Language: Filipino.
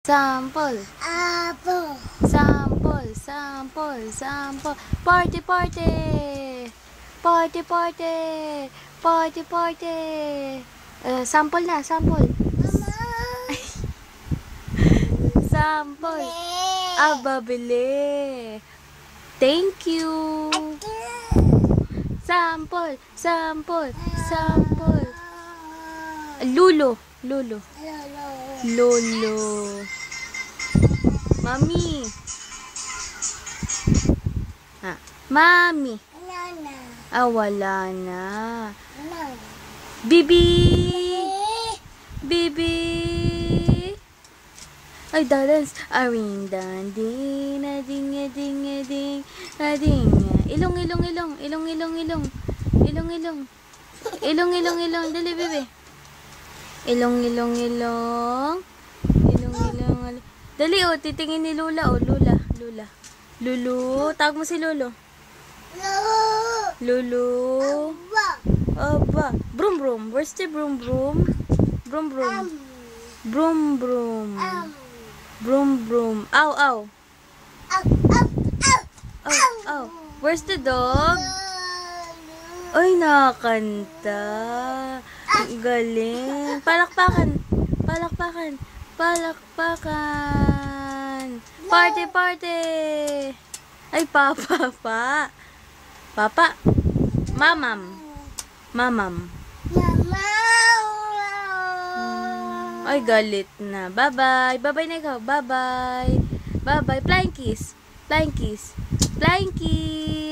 Sample. Apple. Sample, sample, sample. Party, party. Party, party. Party, party. Sample na, sample. Mama. Sample. Aba, bili. Thank you. Sample, sample, sample. Lulo, lulo. Lolo. Mami. Mami. Wala na. Bibi. Bibi. Ay, dance. Aring dan din, ading, ading, ading, ading. Ilong, ilong, ilong. Ilong, ilong, ilong. Ilong, ilong. Ilong, ilong, ilong. Dali, bebe. Ilong, ilong, ilong. Ilong, ilong. Dali, titingin ni Lula, Lula, Lula. Lulu, tawag mo si Lulu. Lulu. Aba. Broom, broom. Where's the broom, broom? Broom, broom. Broom, broom. Broom, broom. Ow, ow. Oh, oh. Where's the dog? Ay, nakakanta. Galing. Palakpakan. Palakpakan. Palakpakan. Party, party. Ay, papa, pa. Papa. Mamam. Mamam. Ay, galit na. Bye-bye. Bye-bye na ikaw. Bye-bye. Bye-bye. Flying kiss. Flying kiss. Flying kiss.